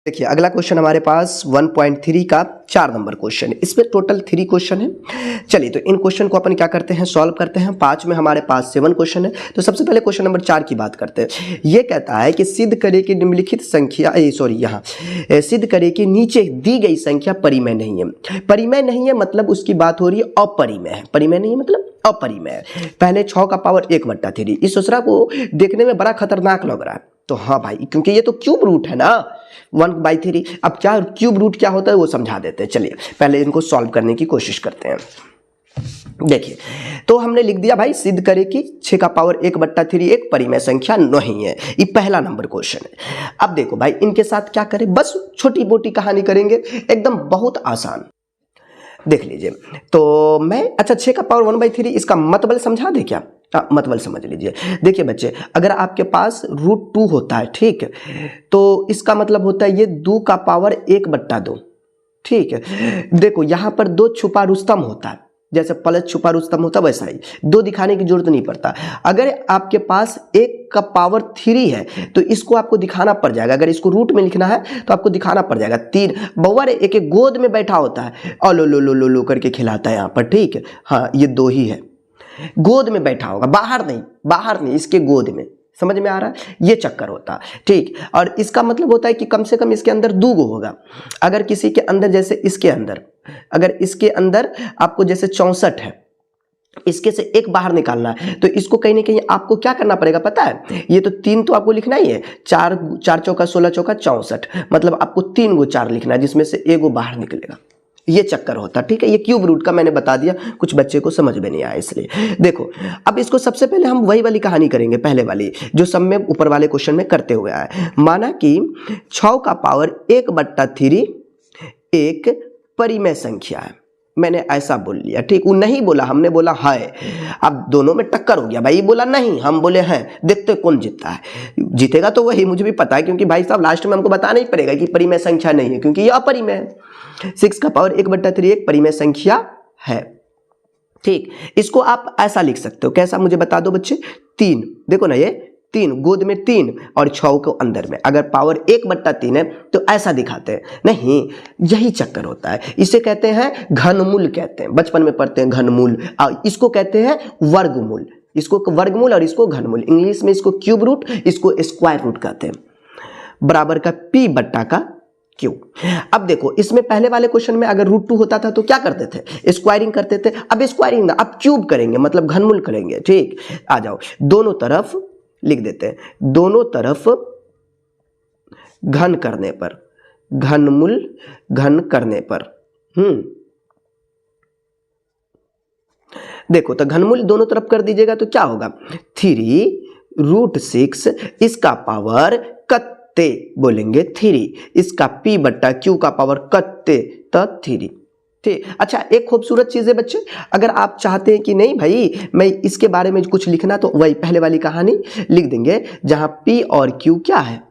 देखिए अगला क्वेश्चन हमारे पास 1.3 का 4 नंबर क्वेश्चन है। इसमें टोटल 3 क्वेश्चन है। चलिए तो इन क्वेश्चन को अपन क्या करते हैं, सॉल्व करते हैं। 5 में हमारे पास 7 क्वेश्चन है। तो सबसे पहले क्वेश्चन नंबर 4 की बात करते हैं। ये कहता है कि सिद्ध करें कि निम्नलिखित संख्या यहाँ सिद्ध करें कि नीचे दी गई संख्या परिमेय नहीं है। परिमेय नहीं है मतलब उसकी बात हो रही है अपरिमेय है। परिमेय नहीं है मतलब अपरिमेय है। पहले 6 का पावर 1/3। इस दूसरा को देखने में बड़ा खतरनाक लग रहा है। तो हाँ भाई, क्योंकि ये तो क्यूब रूट है ना 1/3। अब क्या क्यूब रूट क्या होता है वो समझा देते हैं। चलिए पहले इनको सॉल्व करने की कोशिश करते हैं। देखिए तो हमने लिख दिया भाई, सिद्ध करें कि 6 का पावर 1/3 एक परिमेय संख्या नहीं है। ये पहला नंबर क्वेश्चन है। अब देखो भाई, इनके साथ क्या करें, बस छोटी मोटी कहानी करेंगे, एकदम बहुत आसान। देख लीजिए तो मैं 6 का पावर 1/3 इसका मतलब समझा दे क्या? मतलब समझ लीजिए। देखिए बच्चे, अगर आपके पास √2 होता है, ठीक, तो इसका मतलब होता है ये 2 का पावर 1/2। ठीक है, देखो यहाँ पर 2 छुपा रुस्तम होता है, जैसे प्लस छुपा रुस्तम होता है वैसा ही 2 दिखाने की जरूरत नहीं पड़ता। अगर आपके पास 1 का पावर 3 है तो इसको आपको दिखाना पड़ जाएगा। अगर इसको रूट में लिखना है तो आपको दिखाना पड़ जाएगा 3। बउआ एक एक गोद में बैठा होता है और लो लो लो लो लो करके खिलाता है यहाँ पर, ठीक है। हाँ ये 2 ही है, गोद में बैठा होगा, बाहर नहीं, बाहर नहीं, इसके गोद में। समझ में आ रहा है? ये चक्कर होता है, ठीक। और इसका मतलब होता है कि कम से कम इसके अंदर 2 गो होगा। अगर किसी के अंदर, जैसे इसके अंदर, अगर इसके अंदर आपको जैसे 64 है, इसके से 1 बाहर निकालना है तो इसको कहीं ना कहीं आपको क्या करना पड़ेगा पता है? ये तो 3 तो आपको लिखना ही है, 4 चौका 16 चौका 64, मतलब आपको 3 गो 4 लिखना है, जिसमें से 1 गो बाहर निकलेगा। ये चक्कर होता, ठीक है। ये क्यूब रूट का मैंने बता दिया, कुछ बच्चे को समझ में नहीं आया इसलिए। देखो अब इसको सबसे पहले हम वही वाली कहानी करेंगे, पहले वाली जो सब में ऊपर वाले क्वेश्चन में करते हुए आए। माना कि 6 का पावर 1/3 एक परिमेय संख्या है। मैंने ऐसा बोल लिया, ठीक। वो नहीं बोला, हमने बोला है। अब दोनों में टक्कर हो गया भाई, बोला नहीं, हम बोले हैं। देखते कौन जीतता है। जीतेगा तो वही, मुझे भी पता है, क्योंकि भाई साहब लास्ट में हमको बताना ही पड़ेगा कि परिमेय संख्या नहीं है, क्योंकि ये अपरिमेय है। 6 का पावर 1/3 एक परिमेय संख्या है, ठीक। इसको आप ऐसा लिख सकते हो, कैसा मुझे बता दो बच्चे? 3, देखो ना, ये 3 गोद में 3 और 6 को अंदर में। अगर पावर 1/3 है तो ऐसा दिखाते हैं, नहीं, यही चक्कर होता है। इसे कहते हैं घनमूल, कहते हैं, बचपन में पढ़ते हैं घनमूल। इसको कहते हैं वर्गमूल, इसको वर्गमूल और इसको घनमूल। इंग्लिश में इसको क्यूब रूट, इसको स्क्वायर रूट कहते हैं, बराबर का P/Q। अब देखो इसमें पहले वाले क्वेश्चन में अगर √2 होता था तो क्या करते थे? स्क्वायरिंग करते थे। अब स्क्वायरिंग, अब क्यूब करेंगे, मतलब घनमूल करेंगे, ठीक। आ जाओ, दोनों तरफ लिख देते हैं, दोनों तरफ घन करने पर, घनमूल घन करने पर, देखो तो घनमूल दोनों तरफ कर दीजिएगा तो क्या होगा? 3√6 इसका पावर कत्ते बोलेंगे 3, इसका P/Q का पावर कत्ते तो 3, ठीक। अच्छा, एक खूबसूरत चीज़ है बच्चे, अगर आप चाहते हैं कि नहीं भाई मैं इसके बारे में कुछ लिखना, तो वही पहले वाली कहानी लिख देंगे, जहां P और Q क्या है?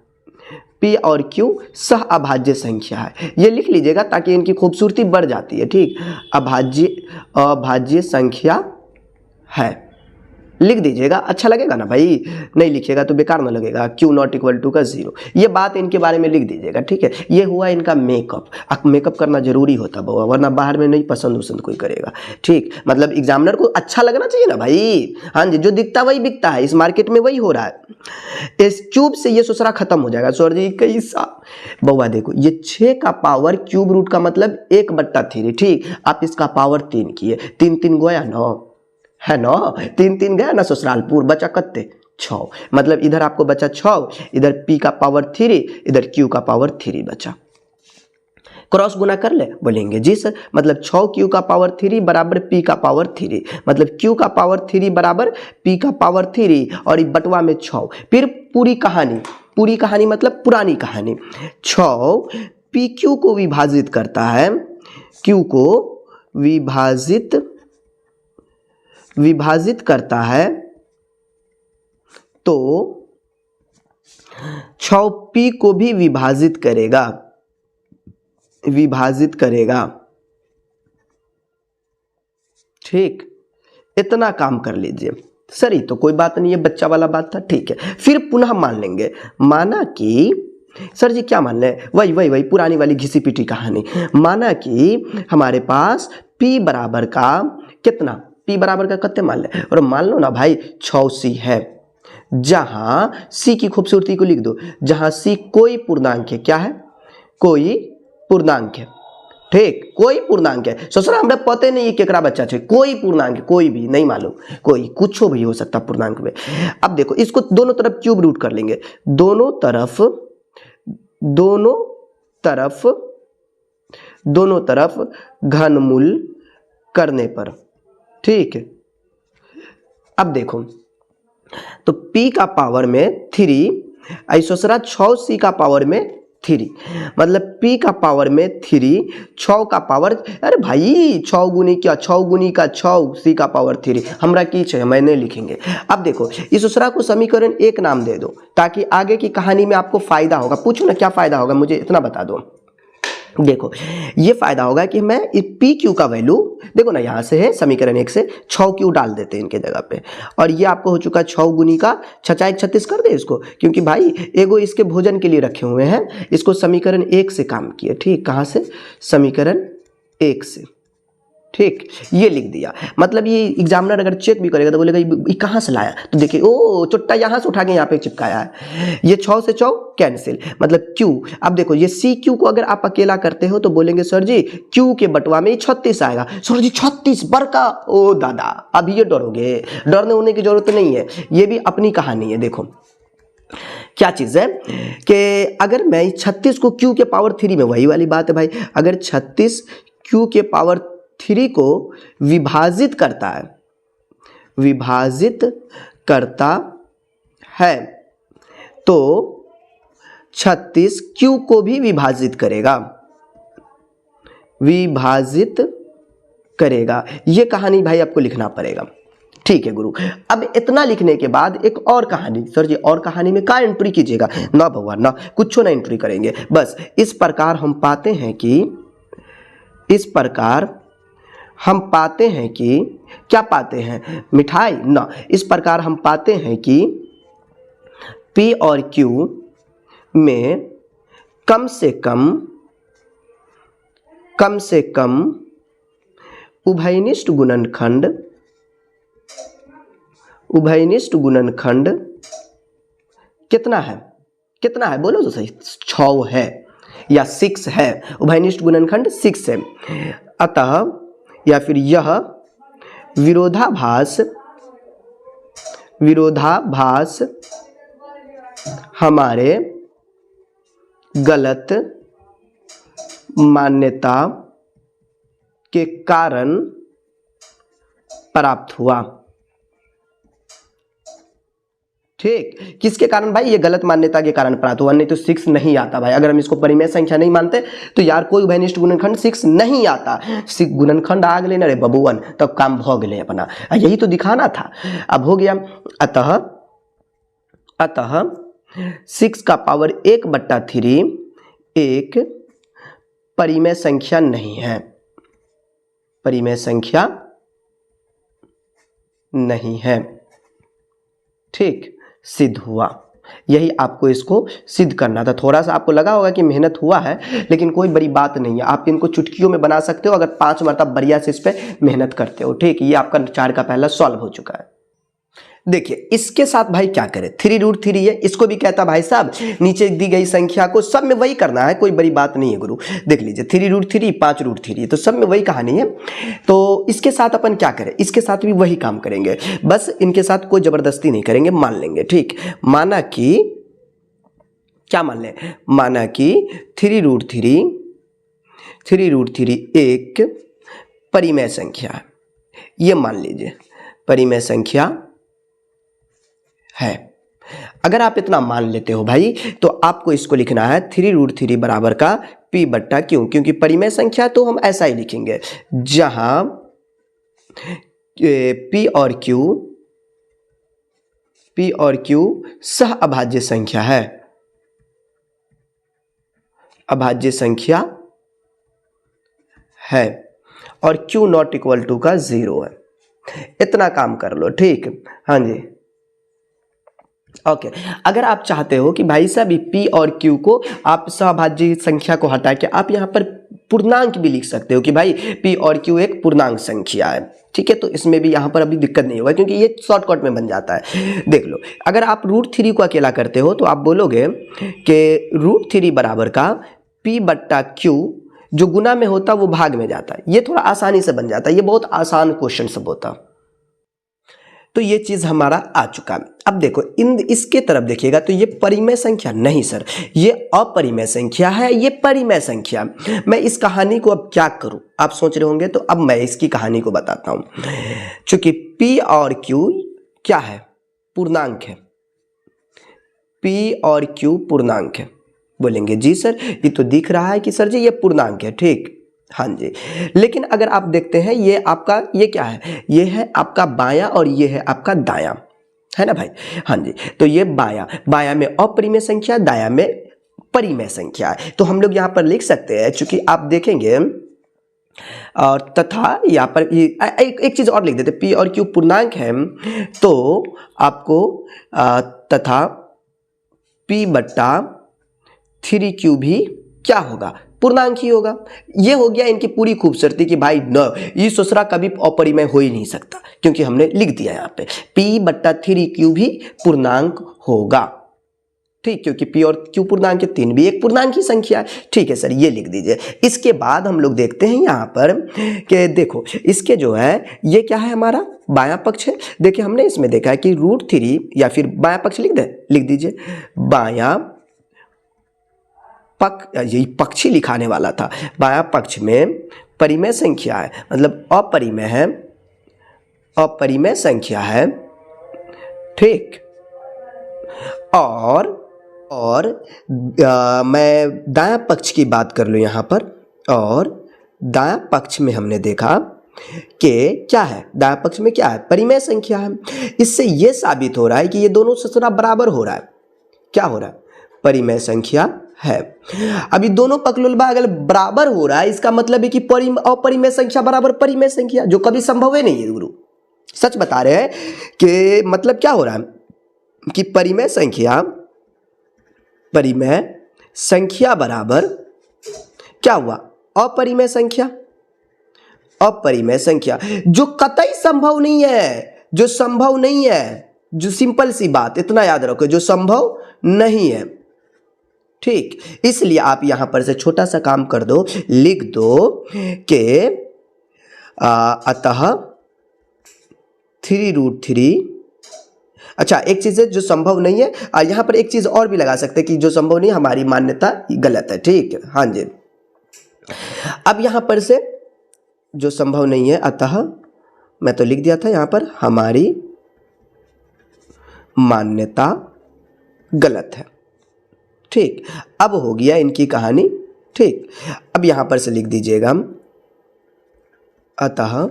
P और Q सह अभाज्य संख्या है। ये लिख लीजिएगा ताकि इनकी खूबसूरती बढ़ जाती है, ठीक। अभाज्य संख्या है, लिख दीजिएगा, अच्छा लगेगा ना भाई। नहीं लिखिएगा तो बेकार ना लगेगा। Q ≠ 0, ये बात इनके बारे में लिख दीजिएगा, ठीक है। ये हुआ इनका मेकअप। अब मेकअप करना जरूरी होता है, वरना बाहर में नहीं पसंद कोई करेगा, ठीक। मतलब एग्जामिनर को अच्छा लगना चाहिए ना भाई। हाँ जी, जो दिखता वही बिकता है, इस मार्केट में वही हो रहा है। इस क्यूब से ये सुसरा खत्म हो जाएगा। सर जी कैसा बउआ, देखो ये 6 का पावर क्यूब रूट का मतलब 1/3, ठीक। आप इसका पावर 3 किए, 3 गोया 9 है ना, 3 गया ना ससुरालपुर, बचा कत्ते 6, मतलब इधर आपको बचा 6, इधर P का पावर 3, इधर Q का पावर 3 बचा। क्रॉस गुना कर ले, बोलेंगे जी सर, मतलब 6Q का पावर 3 बराबर P का पावर 3, मतलब Q का पावर 3 बराबर P का पावर 3 और ये बटवा में 6। फिर पूरी कहानी मतलब पुरानी कहानी। 6 PQ को विभाजित करता है, Q को विभाजित करता है, तो 6P को भी विभाजित करेगा, ठीक। इतना काम कर लीजिए सर, ये तो कोई बात नहीं है, बच्चा वाला बात था, ठीक है। फिर पुनः मान लेंगे, माना कि सर जी क्या मान लें, वही पुरानी वाली घिसी पिटी कहानी। माना कि हमारे पास P बराबर का कितना, P बराबर का कितने मान लें, और मान लो ना भाई 6C है, जहां C की खूबसूरती को लिख दो, जहां C कोई पूर्णांक है, क्या है, कोई पूर्णांक है, ठीक, कोई पूर्णांक है। ससुरा हमरा पते नहीं केकरा बच्चा है, कोई पूर्णांक, कोई भी नहीं मालूम, कोई कुछ भी हो सकता पूर्णांक में। अब देखो इसको दोनों तरफ क्यूब रूट कर लेंगे, दोनों तरफ घनमूल करने पर, ठीक है। अब देखो तो P का पावर में 3, ऐसोसरा 6C का पावर में 3, मतलब P का पावर में 3, 6 का पावर, अरे भाई 6 गुनी क्या, 6 गुनी का 6, C का पावर 3, हमरा की चाहिए मैंने लिखेंगे। अब देखो इस दूसरा को समीकरण 1 नाम दे दो, ताकि आगे की कहानी में आपको फायदा होगा। पूछो ना क्या फायदा होगा, मुझे इतना बता दो। देखो ये फायदा होगा कि मैं पी क्यू का वैल्यू, देखो ना यहाँ से है समीकरण 1 से 6 क्यू डाल देते हैं इनके जगह पे, और ये आपको हो चुका 6 गुनी का 6 1 36 कर दे इसको, क्योंकि भाई एगो इसके भोजन के लिए रखे हुए हैं, इसको समीकरण 1 से काम किए, ठीक, कहाँ से, समीकरण 1 से, ठीक, ये लिख दिया। मतलब ये एग्जामिनर अगर चेक भी करेगा तो बोलेगा ये कहाँ से लाया, तो देखिए ओ चुट्टा यहाँ से उठा के यहाँ पे चिपकाया है, ये 6 से 6 कैंसिल, मतलब Q। अब देखो ये CQ को अगर आप अकेला करते हो तो बोलेंगे सर जी Q के बटवा में 36 आएगा, सर जी 36 बड़का, ओ दादा अब ये डरोगे, डरने होने की जरूरत नहीं है, ये भी अपनी कहानी है। देखो क्या चीज है कि अगर मैं 36 को Q के पावर 3 में, वही वाली बात है भाई, अगर 36 Q के पावर 3 को विभाजित करता है तो 36 Q को भी विभाजित करेगा। ये कहानी भाई आपको लिखना पड़ेगा, ठीक है गुरु। अब इतना लिखने के बाद एक और कहानी, सर जी और कहानी में क्या एंट्री कीजिएगा, ना भगवान ना, कुछ ना एंट्री करेंगे, बस इस प्रकार हम पाते हैं कि क्या पाते हैं, मिठाई ना, इस प्रकार हम पाते हैं कि P और Q में कम से कम उभयनिष्ठ गुणनखंड कितना है बोलो तो सही, 6 है या 6 है, उभयनिष्ठ गुणनखंड 6 है। अतः या फिर यह विरोधाभास हमारे गलत मान्यता के कारण प्राप्त हुआ, ठीक, किसके कारण भाई, ये गलत मान्यता के कारण प्राप्त हुआ, नहीं तो 6 नहीं आता भाई। अगर हम इसको परिमेय संख्या नहीं मानते तो यार कोई उभयनिष्ठ गुणनखंड 6 नहीं आता, गुणनखंड आ गए ना रे बबुअन, तब काम भ गए अपना, यही तो दिखाना था। अब हो गया, अतः 6 का पावर 1/3 एक परिमेय संख्या नहीं है, ठीक, सिद्ध हुआ। यही आपको इसको सिद्ध करना था। थोड़ा सा आपको लगा होगा कि मेहनत हुआ है, लेकिन कोई बड़ी बात नहीं है, आप इनको चुटकियों में बना सकते हो अगर 5 मरतबा बढ़िया से इस पे मेहनत करते हो, ठीक। ये आपका 4 का पहला सॉल्व हो चुका है। देखिए इसके साथ भाई क्या करें, 3√3 है, इसको भी कहता भाई साहब नीचे दी गई संख्या को सब में वही करना है, कोई बड़ी बात नहीं है गुरु। देख लीजिए 3√3 5√3 तो सब में वही कहानी है। तो इसके साथ अपन क्या करें, इसके साथ भी वही काम करेंगे, बस इनके साथ कोई जबरदस्ती नहीं करेंगे, मान लेंगे, ठीक। माना कि क्या मान लें, माना कि 3√3 एक परिमेय संख्या है, ये मान लीजिए परिमेय संख्या है। अगर आप इतना मान लेते हो भाई तो आपको इसको लिखना है 3√3 बराबर का P/Q, क्योंकि परिमेय संख्या तो हम ऐसा ही लिखेंगे जहां P और Q सह अभाज्य संख्या है, अभाज्य संख्या है, और Q नॉट इक्वल टू का 0 है। इतना काम कर लो, ठीक, हाँ जी। ओके अगर आप चाहते हो कि भाई साहब पी और क्यू को आप सहभाज्य संख्या को हटा के आप यहाँ पर पूर्णांक भी लिख सकते हो कि भाई पी और क्यू एक पूर्णांक संख्या है, ठीक है। तो इसमें भी यहाँ पर अभी दिक्कत नहीं होगा क्योंकि ये शॉर्टकट में बन जाता है। देख लो, अगर आप √3 को अकेला करते हो तो आप बोलोगे कि √3 बराबर का पी बट्टा क्यू जो गुना में होता वो भाग में जाता है। ये थोड़ा आसानी से बन जाता है, ये बहुत आसान क्वेश्चन सब होता। तो ये चीज हमारा आ चुका। अब देखो इसके तरफ देखिएगा तो ये परिमेय संख्या नहीं सर, ये अपरिमेय संख्या है, ये परिमेय संख्या। मैं इस कहानी को अब क्या करूं आप सोच रहे होंगे, तो अब मैं इसकी कहानी को बताता हूं। चूंकि P और Q क्या है, पूर्णांक है। P और Q पूर्णांक है। बोलेंगे जी सर ये तो दिख रहा है कि सर जी ये पूर्णांक है, ठीक, हाँ जी। लेकिन अगर आप देखते हैं ये आपका ये क्या है, ये है आपका बायां और ये है आपका दायां, है ना भाई, हाँ जी। तो ये बायां में अपरिमेय संख्या, दायां में परिमेय संख्या है। तो हम लोग यहाँ पर लिख सकते हैं, चूंकि आप देखेंगे और तथा यहाँ पर एक चीज और लिख देते, P और Q पूर्णांक है तो आपको तथा P बट्टा 3Q भी क्या होगा, पूर्णांक ही होगा। ये हो गया इनकी पूरी खूबसूरती कि भाई न ये दूसरा कभी अपरिमेय हो ही नहीं सकता, क्योंकि हमने लिख दिया यहाँ पे P बट्टा 3Q भी पूर्णांक होगा, ठीक, क्योंकि P और Q पूर्णांक है, 3 भी एक पूर्णांक ही संख्या है, ठीक है सर ये लिख दीजिए। इसके बाद हम लोग देखते हैं यहाँ पर कि देखो इसके जो है ये क्या है, हमारा बायां पक्ष है। देखिए हमने इसमें देखा है कि √3 या फिर बायां पक्ष लिख दीजिए, बायां यही पक्ष ही लिखाने वाला था। बायां पक्ष में परिमेय संख्या है, मतलब अपरिमेय है, अपरिमेय संख्या है, ठीक। और मैं दायां पक्ष की बात कर लूं यहाँ पर, और दायां पक्ष में हमने देखा कि क्या है, दायां पक्ष में क्या है, परिमेय संख्या है। इससे यह साबित हो रहा है कि ये दोनों से थोड़ा बराबर हो रहा है। क्या हो रहा है, परिमेय संख्या है। अभी दोनों पकलुलबा अगर बराबर हो रहा है, इसका मतलब है कि अपरिमेय संख्या बराबर परिमेय संख्या, जो कभी संभव ही नहीं है गुरु। सच बता रहे हैं कि मतलब क्या हो रहा है कि परिमेय संख्या बराबर क्या हुआ, अपरिमेय संख्या। अपरिमेय संख्या जो कतई संभव नहीं है, जो संभव नहीं है, जो सिंपल सी बात इतना याद रखो, जो संभव नहीं है, ठीक। इसलिए आप यहां पर से छोटा सा काम कर दो, लिख दो कि अतः 3√3। अच्छा एक चीज है जो संभव नहीं है, यहां पर एक चीज और भी लगा सकते हैं कि जो संभव नहीं, हमारी मान्यता गलत है, ठीक है, हाँ जी। अब यहां पर से जो संभव नहीं है, अतः मैं तो लिख दिया था यहां पर हमारी मान्यता गलत है, ठीक। अब हो गया इनकी कहानी, ठीक। अब यहां पर से लिख दीजिएगा हम अतः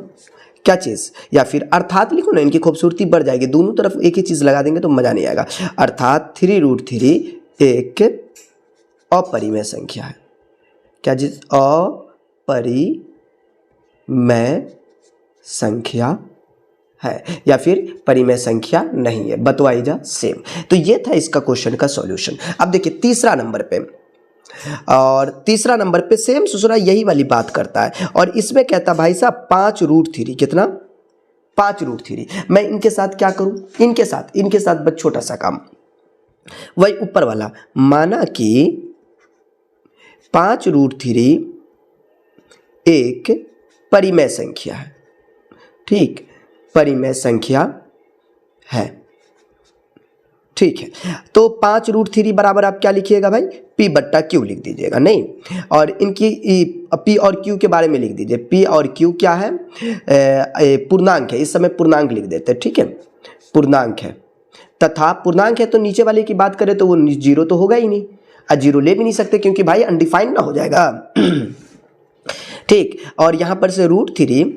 क्या चीज, या फिर अर्थात लिखो ना, इनकी खूबसूरती बढ़ जाएगी। दोनों तरफ एक ही चीज लगा देंगे तो मजा नहीं आएगा। अर्थात 3√3 एक अपरिमेय संख्या है। क्या चीज, अपरिमेय संख्या है, या फिर परिमेय संख्या नहीं है, बतवाई जा सेम। तो ये था इसका क्वेश्चन का सॉल्यूशन। अब देखिए तीसरा नंबर पे, और तीसरा नंबर पे सेम सुसरा यही वाली बात करता है, और इसमें कहता भाई साहब 5√3 कितना, 5√3। मैं इनके साथ क्या करूं, इनके साथ बस छोटा सा काम, वही ऊपर वाला, माना कि 5√3 एक परिमेय संख्या है, ठीक, परिमेय संख्या है, ठीक है। तो 5√3 बराबर आप क्या लिखिएगा भाई, P बट्टा Q लिख दीजिएगा, नहीं, और इनकी P और Q के बारे में लिख दीजिए। P और Q क्या है, पूर्णांक है, इस समय पूर्णांक लिख देते हैं, ठीक है, पूर्णांक है। तथा पूर्णांक है तो नीचे वाले की बात करें तो वो जीरो तो होगा ही नहीं, और जीरो ले भी नहीं सकते क्योंकि भाई अनडिफाइंड ना हो जाएगा, ठीक। और यहां पर से √3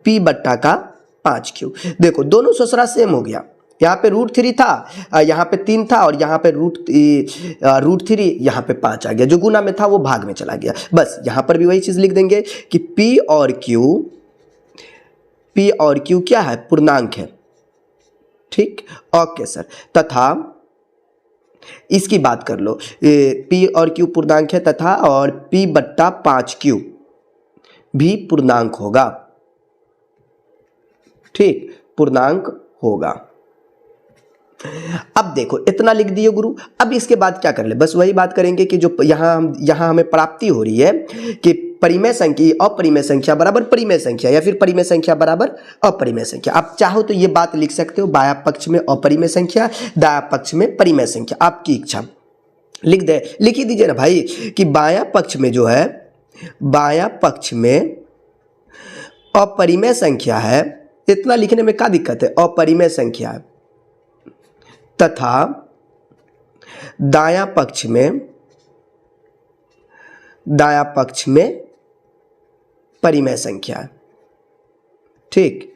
P बट्टा का 5Q, देखो दोनों ससुरा सेम हो गया। यहाँ पे √3 था, यहाँ पे 3 था, और यहाँ पे √3 यहाँ पे 5 आ गया, जो गुना में था वो भाग में चला गया। बस यहाँ पर भी वही चीज लिख देंगे कि P और Q क्या है, पूर्णांक है, ठीक, ओके सर। तथा इसकी बात कर लो, P और Q पूर्णांक है तथा, और P/5Q भी पूर्णांक होगा, ठीक, पूर्णांक होगा। अब देखो इतना लिख दिए गुरु। अब इसके बाद क्या कर ले, बस वही बात करेंगे कि जो यहाँ हमें प्राप्ति हो रही है कि परिमेय संख्या अपरिमेय संख्या बराबर परिमेय संख्या, या फिर परिमेय संख्या बराबर अपरिमेय संख्या। आप चाहो तो ये बात लिख सकते हो, बायां पक्ष में अपरिमेय संख्या, दायां पक्ष में परिमेय संख्या, आपकी इच्छा। लिख ही दीजिए ना भाई कि बायां पक्ष में जो है, बायां पक्ष में अपरिमेय संख्या है, इतना लिखने में क्या दिक्कत है, अपरिमेय संख्या है, तथा दायां पक्ष में परिमेय संख्या है, ठीक।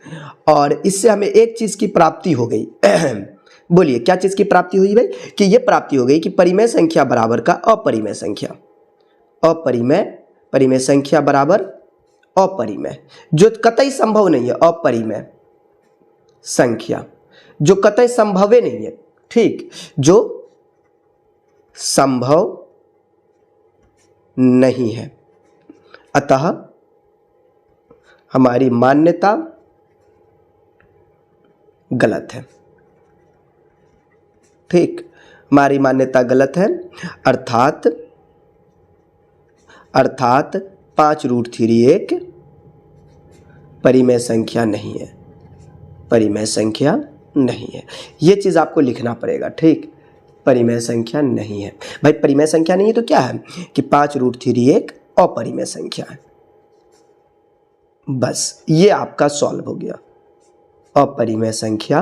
और इससे हमें एक चीज की प्राप्ति हो गई बोलिए क्या चीज की प्राप्ति हुई भाई, कि यह प्राप्ति हो गई कि परिमेय संख्या बराबर का अपरिमेय संख्या, परिमेय संख्या बराबर अपरिमेय, जो कतई संभव नहीं है, अपरिमेय संख्या जो कतई संभव नहीं है, ठीक, जो संभव नहीं है, अतः हमारी मान्यता गलत है, ठीक, हमारी मान्यता गलत है। अर्थात 5√3 एक परिमेय संख्या नहीं है, परिमेय संख्या नहीं है, ये चीज आपको लिखना पड़ेगा, ठीक, परिमेय संख्या नहीं है। भाई परिमेय संख्या नहीं है तो क्या है कि 5√3 एक अपरिमेय संख्या है, बस ये आपका सॉल्व हो गया, अपरिमेय संख्या